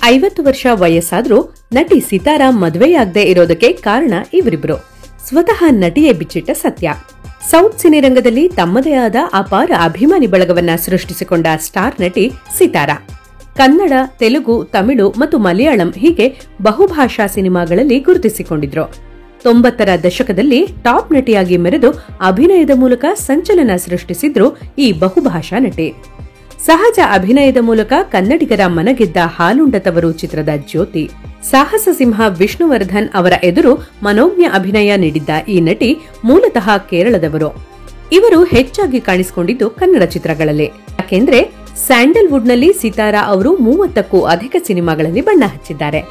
50 ವರ್ಷ ವಯಸ್ಸಾದ್ರೂ ನಟಿ ಸಿತಾರಾ ಮದುವೆಯಾಗದೆ ಇರೋದಕ್ಕೆ ಕಾರಣ ಇವರಿಬ್ರು. ಸ್ವತಃ ನಟಿಯೇ ಬಿಚ್ಚಿಟ್ಟ ಸತ್ಯ. ಸೌತ್ ಸಿನಿರಂಗದಲ್ಲಿ ತಮ್ಮದೇ ಆದ ಅಪಾರ ಅಭಿಮಾನಿ ಬಳಗವನ್ನ ಸೃಷ್ಟಿಸಿಕೊಂಡ ಸ್ಟಾರ್ ನಟಿ ಸಿತಾರಾ. ಕನ್ನಡ, ತೆಲುಗು, ತಮಿಳು ಮತ್ತು ಮಲಯಾಳಂ ಹೀಗೆ ಬಹುಭಾಷಾ ಸಿನಿಮಾಗಳಲ್ಲಿ ಗುರುತಿಸಿಕೊಂಡಿದ್ರು. 90ರ ದಶಕದಲ್ಲಿ ಟಾಪ್ ನಟಿಯಾಗಿ ಮೆರೆದು ಅಭಿನಯದ ಮೂಲಕ ಸಂಚಲನ ಸೃಷ್ಟಿಸಿದ್ರು ಈ ಬಹುಭಾಷಾ ನಟಿ. ಸಹಜ ಅಭಿನಯದ ಮೂಲಕ ಕನ್ನಡಿಗರ ಮನಗೆದ್ದ ಹಾಲುಂಡತವರು ಚಿತ್ರದ ಜ್ಯೋತಿ. ಸಾಹಸ ಸಿಂಹ ವಿಷ್ಣುವರ್ಧನ್ ಅವರ ಎದುರು ಮನೋಜ್ಞ ಅಭಿನಯ ನೀಡಿದ್ದ ಈ ನಟಿ ಮೂಲತಃ ಕೇರಳದವರು. ಇವರು ಹೆಚ್ಚಾಗಿ ಕಾಣಿಸಿಕೊಂಡಿದ್ದು ಕನ್ನಡ ಚಿತ್ರಗಳಲ್ಲಿ. ಯಾಕೆಂದ್ರೆ ಸ್ಯಾಂಡಲ್ವುಡ್ನಲ್ಲಿ ಸಿತಾರಾ ಅವರು 30ಕ್ಕೂ ಅಧಿಕ ಸಿನಿಮಾಗಳಲ್ಲಿ ಬಣ್ಣ ಹಚ್ಚಿದ್ದಾರೆ.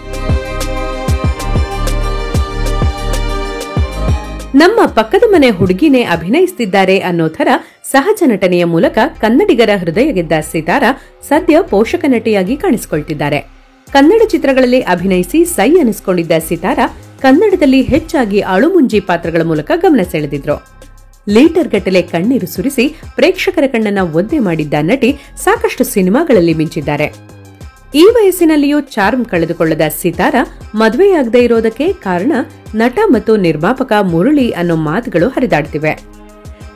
ನಮ್ಮ ಪಕ್ಕದ ಮನೆ ಹುಡುಗಿನೇ ಅಭಿನಯಿಸುತ್ತಿದ್ದಾರೆ ಅನ್ನೋ ಥರ ಸಹಜ ನಟನೆಯ ಮೂಲಕ ಕನ್ನಡಿಗರ ಹೃದಯ ಗೆದ್ದ ಸಿತಾರಾ ಸದ್ಯ ಪೋಷಕ ನಟಿಯಾಗಿ ಕಾಣಿಸಿಕೊಳ್ತಿದ್ದಾರೆ. ಕನ್ನಡ ಚಿತ್ರಗಳಲ್ಲಿ ಅಭಿನಯಿಸಿ ಸೈ ಅನಿಸಿಕೊಂಡಿದ್ದ ಸಿತಾರಾ ಕನ್ನಡದಲ್ಲಿ ಹೆಚ್ಚಾಗಿ ಅಳುಮುಂಜಿ ಪಾತ್ರಗಳ ಮೂಲಕ ಗಮನ ಸೆಳೆದಿದ್ರು. ಲೀಟರ್ ಗಟ್ಟಲೆ ಕಣ್ಣೀರು ಸುರಿಸಿ ಪ್ರೇಕ್ಷಕರ ಕಣ್ಣನ್ನ ಒದ್ದೆ ಮಾಡಿದ್ದ ನಟಿ ಸಾಕಷ್ಟು ಸಿನಿಮಾಗಳಲ್ಲಿ ಮಿಂಚಿದ್ದಾರೆ. ಈ ವಯಸ್ಸಿನಲ್ಲಿಯೂ ಚಾರ್ಮ್ ಕಳೆದುಕೊಳ್ಳದ ಸಿತಾರಾ ಮದುವೆಯಾಗದೇ ಇರೋದಕ್ಕೆ ಕಾರಣ ನಟ ಮತ್ತು ನಿರ್ಮಾಪಕ ಮುರಳಿ ಅನ್ನೋ ಮಾತುಗಳು ಹರಿದಾಡ್ತಿವೆ.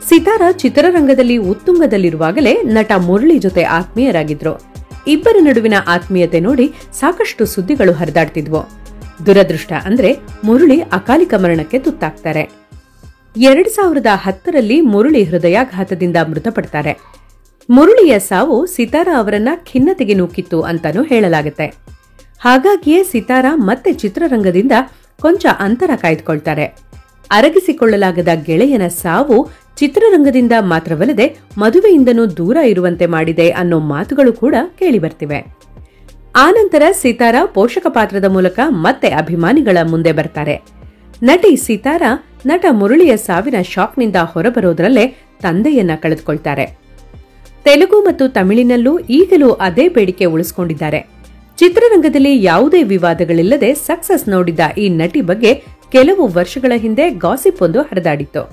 ಸಿತಾರಾ ಚಿತ್ರರಂಗದಲ್ಲಿ ಉತ್ತುಂಗದಲ್ಲಿರುವಾಗಲೇ ನಟ ಮುರಳಿ ಜೊತೆ ಆತ್ಮೀಯರಾಗಿದ್ರು. ಇಬ್ಬರ ನಡುವಿನ ಆತ್ಮೀಯತೆ ನೋಡಿ ಸಾಕಷ್ಟು ಸುದ್ದಿಗಳು ಹರಿದಾಡ್ತಿದ್ವು. ದುರದೃಷ್ಟ ಅಂದ್ರೆ ಮುರಳಿ ಅಕಾಲಿಕ ಮರಣಕ್ಕೆ ತುತ್ತಾಗ್ತಾರೆ. 2010ರಲ್ಲಿ ಮುರಳಿ ಹೃದಯಾಘಾತದಿಂದ ಮೃತಪಡ್ತಾರೆ. ಮುರಳಿಯ ಸಾವು ಸಿತಾರಾ ಅವರನ್ನ ಖಿನ್ನತೆಗೆ ನೂಕಿತ್ತು ಅಂತಾನೂ ಹೇಳಲಾಗುತ್ತೆ. ಹಾಗಾಗಿಯೇ ಸಿತಾರಾ ಮತ್ತೆ ಚಿತ್ರರಂಗದಿಂದ ಕೊಂಚ ಅಂತರ ಕಾಯ್ದುಕೊಳ್ತಾರೆ. ಅರಗಿಸಿಕೊಳ್ಳಲಾಗದ ಗೆಳೆಯನ ಸಾವು ಚಿತ್ರರಂಗದಿಂದ ಮಾತ್ರವಲ್ಲದೆ ಮದುವೆಯಿಂದನೂ ದೂರ ಇರುವಂತೆ ಮಾಡಿದೆ ಅನ್ನೋ ಮಾತುಗಳು ಕೂಡ ಕೇಳಿಬರ್ತಿವೆ. ಆನಂತರ ಸಿತಾರಾ ಪೋಷಕ ಪಾತ್ರದ ಮೂಲಕ ಮತ್ತೆ ಅಭಿಮಾನಿಗಳ ಮುಂದೆ ಬರ್ತಾರೆ. ನಟಿ ಸಿತಾರಾ ನಟ ಮುರಳಿಯ ಸಾವಿನ ಶಾಕ್ನಿಂದ ಹೊರಬರೋದ್ರಲ್ಲೇ ತಂದೆಯನ್ನ ಕಳೆದುಕೊಳ್ತಾರೆ. ತೆಲುಗು ಮತ್ತು ತಮಿಳಿನಲ್ಲೂ ಈಗಲೂ ಅದೇ ಬೇಡಿಕೆ ಉಳಿಸಿಕೊಂಡಿದ್ದಾರೆ. ಚಿತ್ರರಂಗದಲ್ಲಿ ಯಾವುದೇ ವಿವಾದಗಳಿಲ್ಲದೆ ಸಕ್ಸಸ್ ನೋಡಿದ್ದ ಈ ನಟಿ ಬಗ್ಗೆ ಕೆಲವು ವರ್ಷಗಳ ಹಿಂದೆ ಗಾಸಿಪ್ ಒಂದು ಹರಿದಾಡಿತ್ತು.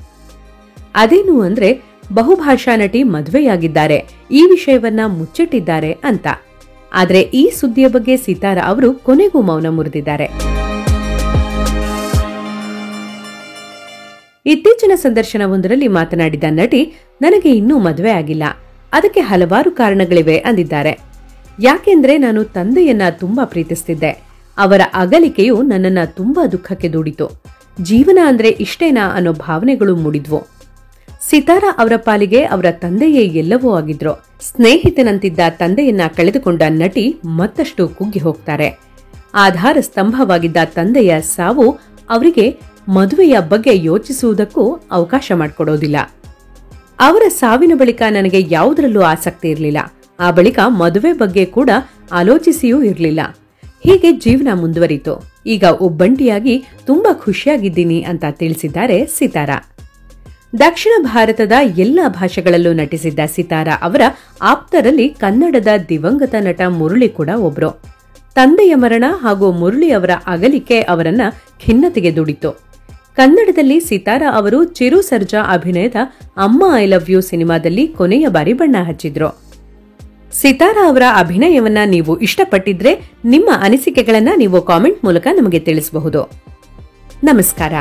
ಅದೇನು ಅಂದ್ರೆ ಬಹುಭಾಷಾ ನಟಿ ಮದುವೆಯಾಗಿದ್ದಾರೆ, ಈ ವಿಷಯವನ್ನ ಮುಚ್ಚಿಟ್ಟಿದ್ದಾರೆ ಅಂತ. ಆದ್ರೆ ಈ ಸುದ್ದಿಯ ಬಗ್ಗೆ ಸಿತಾರಾ ಅವರು ಕೊನೆಗೂ ಮೌನ ಮುರಿದಿದ್ದಾರೆ. ಇತ್ತೀಚಿನ ಸಂದರ್ಶನವೊಂದರಲ್ಲಿ ಮಾತನಾಡಿದ ನಟಿ, ನನಗೆ ಇನ್ನೂ ಮದುವೆ ಆಗಿಲ್ಲ, ಅದಕ್ಕೆ ಹಲವಾರು ಕಾರಣಗಳಿವೆ ಅಂದಿದ್ದಾರೆ. ಯಾಕೆಂದ್ರೆ ನಾನು ತಂದೆಯನ್ನ ತುಂಬಾ ಪ್ರೀತಿಸ್ತಿದ್ದೆ. ಅವರ ಅಗಲಿಕೆಯು ನನ್ನನ್ನ ತುಂಬಾ ದುಃಖಕ್ಕೆ ದೂಡಿತು. ಜೀವನ ಅಂದ್ರೆ ಇಷ್ಟೇನಾ ಅನ್ನೋ ಭಾವನೆಗಳು ಮೂಡಿದ್ವು. ಸಿತಾರಾ ಅವರ ಪಾಲಿಗೆ ಅವರ ತಂದೆಯೇ ಎಲ್ಲವೂ ಆಗಿದ್ರು. ಸ್ನೇಹಿತನಂತಿದ್ದ ತಂದೆಯನ್ನ ಕಳೆದುಕೊಂಡ ನಟಿ ಮತ್ತಷ್ಟು ಕುಗ್ಗಿ ಹೋಗ್ತಾರೆ. ಆಧಾರ ಸ್ತಂಭವಾಗಿದ್ದ ತಂದೆಯ ಸಾವು ಅವರಿಗೆ ಮದುವೆಯ ಬಗ್ಗೆ ಯೋಚಿಸುವುದಕ್ಕೂ ಅವಕಾಶ ಮಾಡಿಕೊಡೋದಿಲ್ಲ. ಅವರ ಸಾವಿನ ಬಳಿಕ ನನಗೆ ಯಾವುದರಲ್ಲೂ ಆಸಕ್ತಿ ಇರಲಿಲ್ಲ. ಆ ಬಳಿಕ ಮದುವೆ ಬಗ್ಗೆ ಕೂಡ ಆಲೋಚಿಸಿಯೂ ಇರಲಿಲ್ಲ. ಹೀಗೆ ಜೀವನ ಮುಂದುವರಿತು. ಈಗ ಒಬ್ಬಂಟಿಯಾಗಿ ತುಂಬಾ ಖುಷಿಯಾಗಿದ್ದೀನಿ ಅಂತ ತಿಳಿಸಿದ್ದಾರೆ ಸಿತಾರಾ. ದಕ್ಷಿಣ ಭಾರತದ ಎಲ್ಲಾ ಭಾಷೆಗಳಲ್ಲೂ ನಟಿಸಿದ್ದ ಸಿತಾರಾ ಅವರ ಆಪ್ತರಲ್ಲಿ ಕನ್ನಡದ ದಿವಂಗತ ನಟ ಮುರಳಿ ಕೂಡ ಒಬ್ರು. ತಂದೆಯ ಮರಣ ಹಾಗೂ ಮುರಳಿ ಅವರ ಅಗಲಿಕೆ ಅವರನ್ನ ಖಿನ್ನತೆಗೆ ದೂಡಿತು. ಕನ್ನಡದಲ್ಲಿ ಸಿತಾರಾ ಅವರು ಚಿರು ಸರ್ಜಾ ಅಭಿನಯದ ಅಮ್ಮ ಐ ಲವ್ ಯು ಸಿನಿಮಾದಲ್ಲಿ ಕೊನೆಯ ಬಾರಿ ಬಣ್ಣ ಹಚ್ಚಿದ್ರು. ಸಿತಾರಾ ಅವರ ಅಭಿನಯವನ್ನ ನೀವು ಇಷ್ಟಪಟ್ಟಿದ್ರೆ ನಿಮ್ಮ ಅನಿಸಿಕೆಗಳನ್ನ ನೀವು ಕಾಮೆಂಟ್ ಮೂಲಕ ನಮಗೆ ತಿಳಿಸಬಹುದು. ನಮಸ್ಕಾರ.